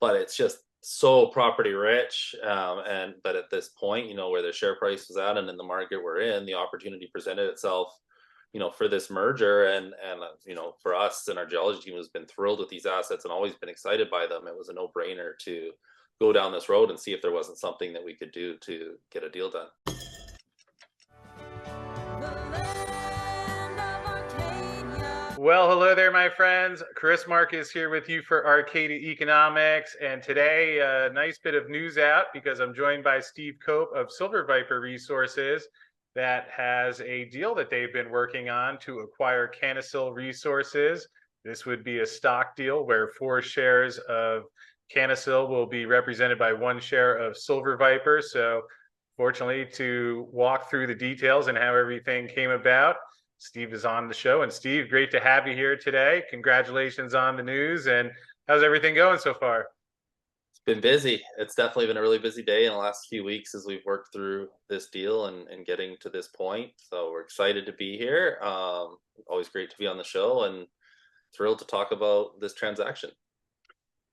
but it's just so property rich. But at this point, where the share price was at and in the market we're in, the opportunity presented itself, for this merger. And for us and our geology team has been thrilled with these assets and always been excited by them. It was a no brainer to go down this road and see if there wasn't something that we could do to get a deal done. Well, hello there, my friends. Chris Marcus here with you for Arcadia Economics. And today, a nice bit of news out because I'm joined by Steve Cope of SilverFest Resources that has a deal that they've been working on to acquire Canasil Resources. This would be a stock deal where 4 shares of Canasil will be represented by 1 share of SilverViper. So fortunately, to walk through the details and how everything came about, Steve is on the show. And Steve, great to have you here today. Congratulations on the news. And how's everything going so far? It's been busy. It's definitely been a really busy day in the last few weeks as we've worked through this deal and getting to this point. So we're excited to be here. Always great to be on the show and thrilled to talk about this transaction.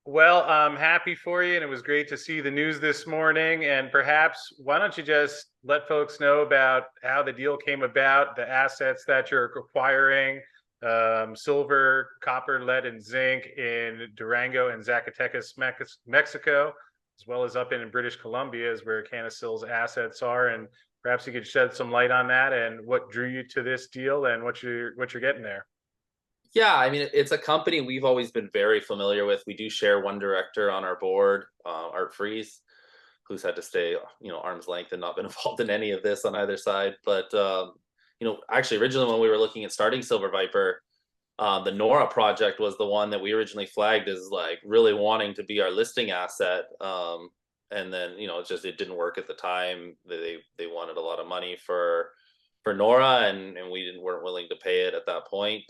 Well, I'm happy for you, and it was great to see the news this morning. And perhaps why don't you just let folks know about how the deal came about, the assets that you're acquiring, silver, copper, lead, and zinc in Durango and Zacatecas, Mexico, as well as up in British Columbia is where Canasil's assets are. And perhaps you could shed some light on that and what drew you to this deal and what you're getting there. Yeah, I mean, it's a company we've always been very familiar with. We do share one director on our board, Art Freeze, who's had to stay, arm's length and not been involved in any of this on either side. But actually, originally when we were looking at starting SilverViper, the Nora project was the one that we originally flagged as like really wanting to be our listing asset. And then it didn't work at the time. They wanted a lot of money for Nora, and we weren't willing to pay it at that point.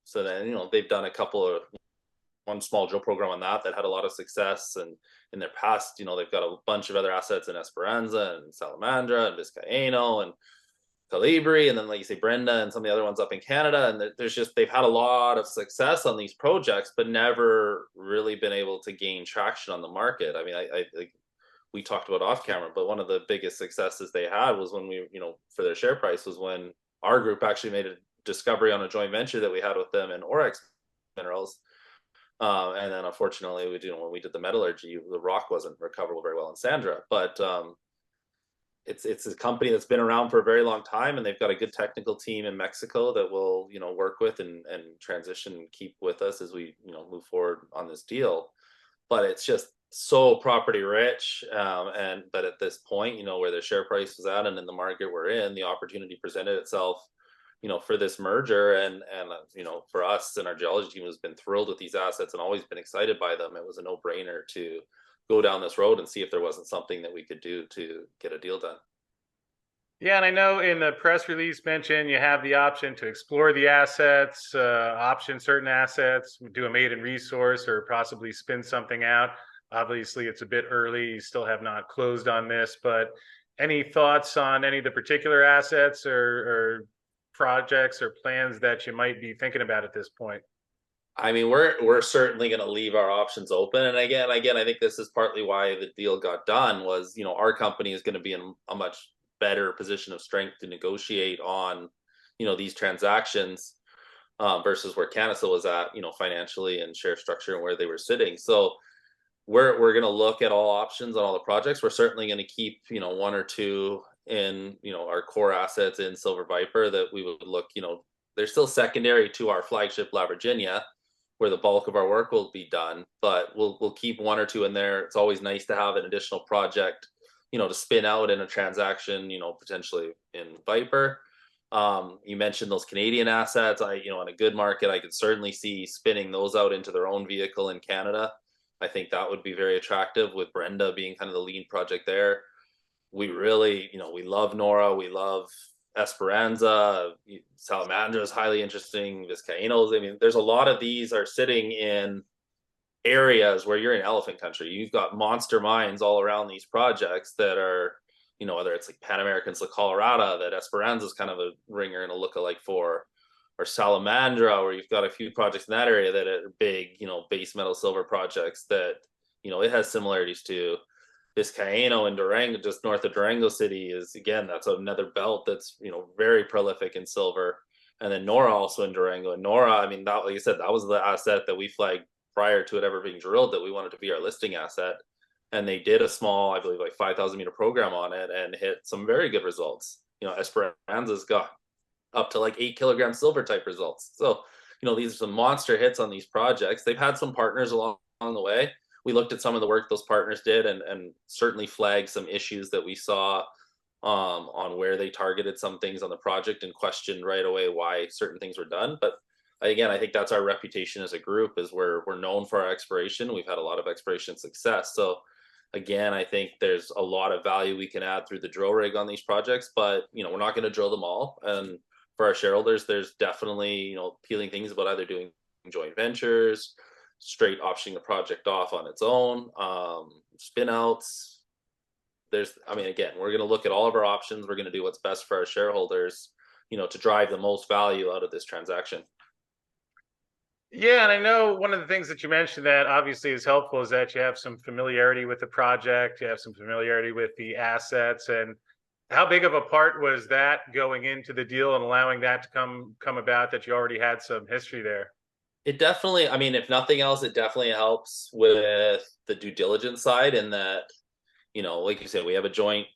So then, they've done one small drill program on that had a lot of success. And in their past, they've got a bunch of other assets in Esperanza and Salamandra and Vizcaíno and Calibri. And then, like you say, Brenda and some of the other ones up in Canada. And they've had a lot of success on these projects, but never really been able to gain traction on the market. I mean, I we talked about off camera, but one of the biggest successes they had was when for their share price was when our group actually made a discovery on a joint venture that we had with them in Oryx Minerals. And then unfortunately, when we did the metallurgy, the rock wasn't recoverable very well in Sandra. But it's a company that's been around for a very long time, and they've got a good technical team in Mexico that will work with and transition and keep with us as we move forward on this deal. But it's just so property rich, but at this point, where the share price was at and in the market we're in, the opportunity presented itself for this merger. And for us and our geology team has been thrilled with these assets and always been excited by them. It was a no brainer to go down this road and see if there wasn't something that we could do to get a deal done. Yeah, and I know in the press release mentioned you have the option to explore the assets, option certain assets, do a maiden resource, or possibly spin something out. Obviously, it's a bit early. You still have not closed on this, but any thoughts on any of the particular assets or projects or plans that you might be thinking about at this point? I mean, we're certainly going to leave our options open. And again, I think this is partly why the deal got done was, our company is going to be in a much better position of strength to negotiate on, these transactions versus where Canasil was at, financially and share structure and where they were sitting. So we're going to look at all options on all the projects. We're certainly going to keep, 1 or 2 in, our core assets in SilverViper that we would look, they're still secondary to our flagship La Virginia, where the bulk of our work will be done, but we'll keep 1 or 2 in there. It's always nice to have an additional project, to spin out in a transaction, potentially in Viper. You mentioned those Canadian assets. In a good market, I could certainly see spinning those out into their own vehicle in Canada. I think that would be very attractive, with Brenda being kind of the lead project there. We really, we love Nora. We love Esperanza. Salamandra is highly interesting. Vizcaínos. I mean, there's a lot of these are sitting in areas where you're in elephant country. You've got monster mines all around these projects that are, whether it's like Pan Americans La Colorada, that Esperanza is kind of a ringer and a lookalike for, or Salamandra, where you've got a few projects in that area that are big, base metal silver projects that it has similarities to Vizcaíno and Durango, just north of Durango City. Is again, that's another belt that's very prolific in silver. And then Nora also in Durango. And Nora, I mean, that, like I said, that was the asset that we flagged prior to it ever being drilled, that we wanted to be our listing asset. And they did a small, I believe, like 5,000-meter program on it and hit some very good results. Esperanza's got up to like 8 kilogram silver type results. So, these are some monster hits on these projects. They've had some partners along the way. We looked at some of the work those partners did and certainly flagged some issues that we saw on where they targeted some things on the project and questioned right away why certain things were done. But again, I think that's our reputation as a group, is we're known for our exploration. We've had a lot of exploration success. So again, I think there's a lot of value we can add through the drill rig on these projects, but we're not going to drill them all. And for our shareholders, there's definitely appealing things about either doing joint ventures, straight optioning the project off on its own, spin outs. Again, we're going to look at all of our options. We're going to do what's best for our shareholders, to drive the most value out of this transaction. Yeah, and I know one of the things that you mentioned that obviously is helpful is that you have some familiarity with the project, you have some familiarity with the assets. And how big of a part was that going into the deal and allowing that to come about, that you already had some history there? It definitely, I mean, if nothing else, it definitely helps with the due diligence side, in that, like you said, we have a joint,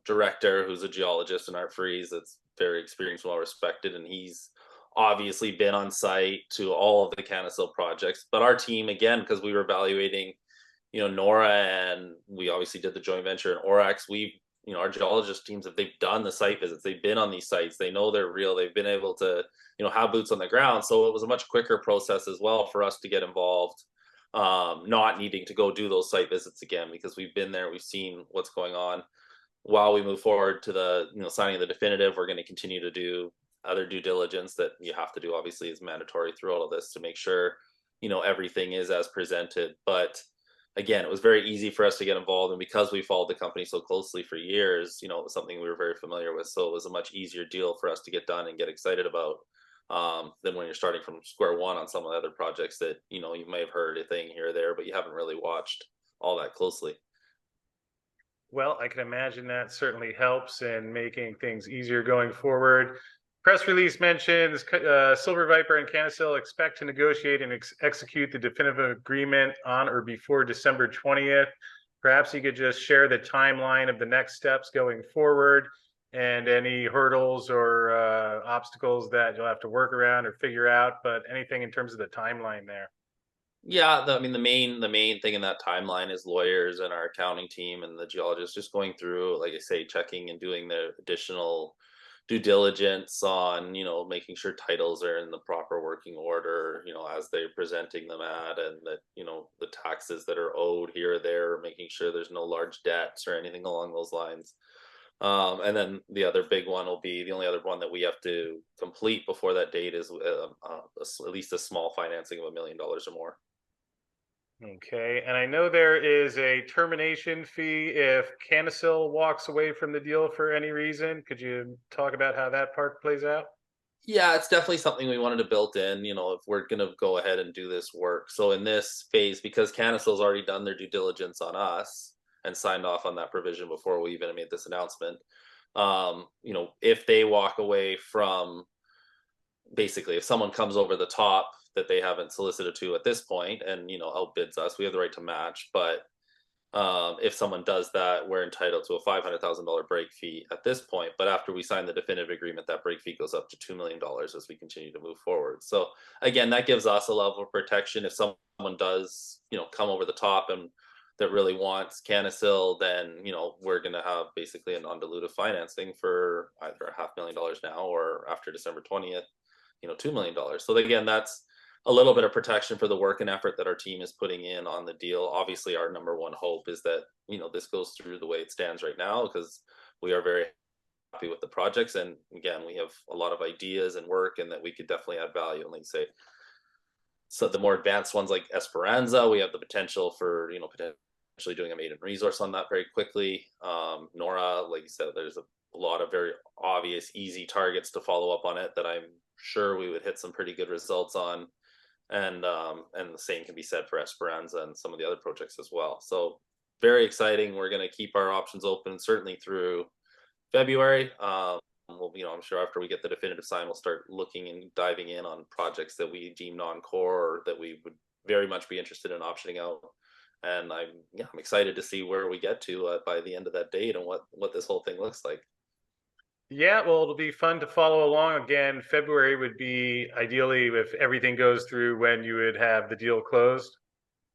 director who's a geologist in Art Freeze that's very experienced, well respected, and he's obviously been on site to all of the Canasil projects. But our team, again, because we were evaluating, Nora, and we obviously did the joint venture in Orax, our geologist teams, if they've done the site visits, they've been on these sites, they know they're real, they've been able to, have boots on the ground. So it was a much quicker process as well for us to get involved, not needing to go do those site visits again, because we've been there, we've seen what's going on. While we move forward to the signing of the definitive, we're going to continue to do other due diligence that you have to do, obviously is mandatory through all of this, to make sure everything is as presented. But again, it was very easy for us to get involved, and because we followed the company so closely for years, it was something we were very familiar with. So it was a much easier deal for us to get done and get excited about, than when you're starting from square one on some of the other projects that you may have heard a thing here or there, but you haven't really watched all that closely. Well, I can imagine that certainly helps in making things easier going forward. Press release mentions Silver Viper and Canasil expect to negotiate and execute the definitive agreement on or before December 20th. Perhaps you could just share the timeline of the next steps going forward, and any hurdles or obstacles that you'll have to work around or figure out, but anything in terms of the timeline there. Yeah, the main thing in that timeline is lawyers and our accounting team and the geologists just going through, like I say, checking and doing the additional due diligence on, making sure titles are in the proper working order, as they're presenting them at, and that, the taxes that are owed here or there, making sure there's no large debts or anything along those lines. And then the other big one will be, the only other one that we have to complete before that date is at least a small financing of $1 million or more. Okay, and I know there is a termination fee if Canasil walks away from the deal for any reason. Could you talk about how that part plays out? Yeah, it's definitely something we wanted to build in, if we're going to go ahead and do this work. So in this phase, because Canisil's already done their due diligence on us and signed off on that provision before we even made this announcement, if they walk away from, basically, if someone comes over the top that they haven't solicited to at this point and outbids us, we have the right to match. But if someone does that, we're entitled to a $500,000 break fee at this point. But after we sign the definitive agreement, that break fee goes up to $2 million as we continue to move forward. So again, that gives us a level of protection. If someone does, come over the top and that really wants Canasil, then we're going to have basically a non-dilutive financing for either $500,000 now, or after December 20th, $2 million. So again, that's a little bit of protection for the work and effort that our team is putting in on the deal. Obviously, our number one hope is that this goes through the way it stands right now, because we are very happy with the projects, and again, we have a lot of ideas and work, and that we could definitely add value. And like say, so the more advanced ones like Esperanza, we have the potential for potentially doing a maiden resource on that very quickly. Nora, like you said, there's a lot of very obvious, easy targets to follow up on it that I'm sure we would hit some pretty good results on. and the same can be said for Esperanza and some of the other projects as well. So very exciting. We're going to keep our options open certainly through February. We'll, I'm sure after we get the definitive sign, we'll start looking and diving in on projects that we deem non-core or that we would very much be interested in optioning out. And I'm excited to see where we get to by the end of that date and what this whole thing looks like. Yeah, well, it'll be fun to follow along. Again, February would be ideally, if everything goes through, when you would have the deal closed.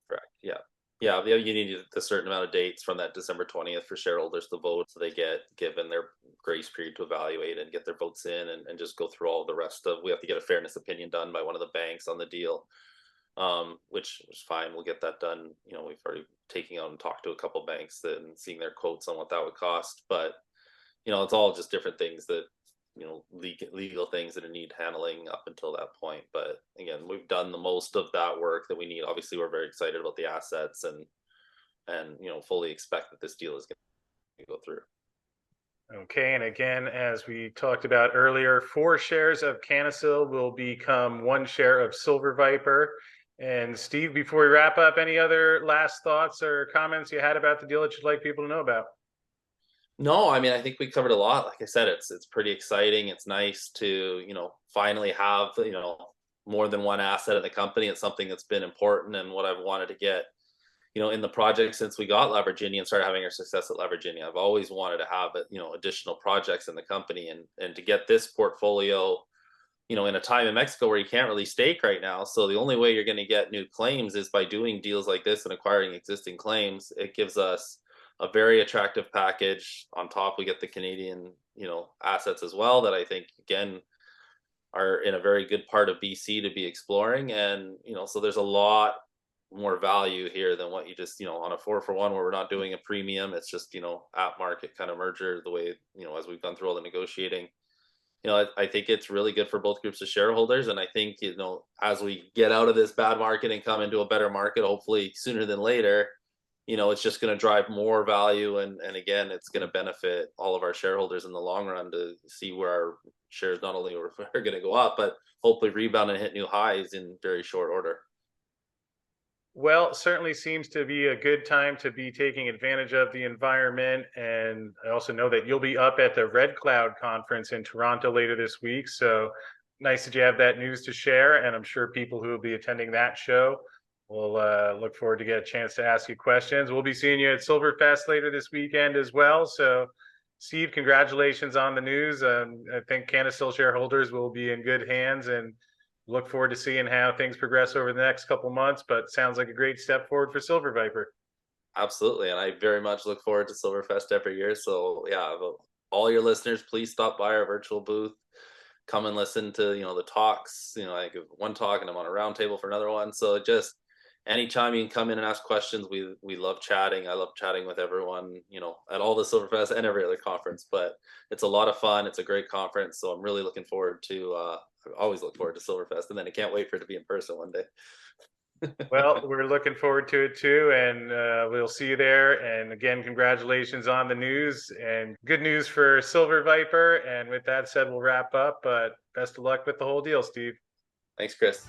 Correct. Yeah. Yeah. You need a certain amount of dates from that December 20th for shareholders to vote. So they get given their grace period to evaluate and get their votes in and just go through all the rest of, we have to get a fairness opinion done by one of the banks on the deal, which is fine. We'll get that done. We've already taken out and talked to a couple banks and seeing their quotes on what that would cost. But, it's all just different things that, legal things that need handling up until that point. But again, we've done the most of that work that we need. Obviously, we're very excited about the assets and fully expect that this deal is going to go through. Okay, and again, as we talked about earlier, 4 shares of Canasil will become 1 share of Silver Viper. And Steve, before we wrap up, any other last thoughts or comments you had about the deal that you'd like people to know about? No, I mean, I think we covered a lot. Like I said, it's pretty exciting. It's nice to, finally have, more than one asset in the company. It's something that's been important and what I've wanted to get, in the project since we got La Virginia and started having our success at La Virginia. I've always wanted to have, additional projects in the company and to get this portfolio, in a time in Mexico where you can't really stake right now. So the only way you're going to get new claims is by doing deals like this and acquiring existing claims. It gives us a very attractive package. On top, we get the Canadian, assets as well that I think again are in a very good part of BC to be exploring. And so there's a lot more value here than what you just on a 4-for-1 where we're not doing a premium. It's just at market kind of merger the way as we've gone through all the negotiating. I think it's really good for both groups of shareholders. And I think, as we get out of this bad market and come into a better market, hopefully sooner than later, it's just going to drive more value. And again, it's going to benefit all of our shareholders in the long run to see where our shares not only are going to go up, but hopefully rebound and hit new highs in very short order. Well, certainly seems to be a good time to be taking advantage of the environment. And I also know that you'll be up at the Red Cloud conference in Toronto later this week. So nice that you have that news to share. And I'm sure people who will be attending that show will look forward to get a chance to ask you questions. We'll be seeing you at SilverFest later this weekend as well. So Steve, congratulations on the news. I think Canasil shareholders will be in good hands and look forward to seeing how things progress over the next couple months, but sounds like a great step forward for Silver Viper. Absolutely. And I very much look forward to SilverFest every year. So yeah, all your listeners, please stop by our virtual booth. Come and listen to, the talks. I give one talk and I'm on a round table for another one. So just anytime you can come in and ask questions, we love chatting. I love chatting with everyone, at all the SilverFest and every other conference. But it's a lot of fun. It's a great conference. So I'm really looking forward to I always look forward to SilverFest, and then I can't wait for it to be in person one day. Well, we're looking forward to it too, and we'll see you there. And again, congratulations on the news and good news for Silver Viper. And with that said, we'll wrap up. But best of luck with the whole deal, Steve. Thanks, Chris.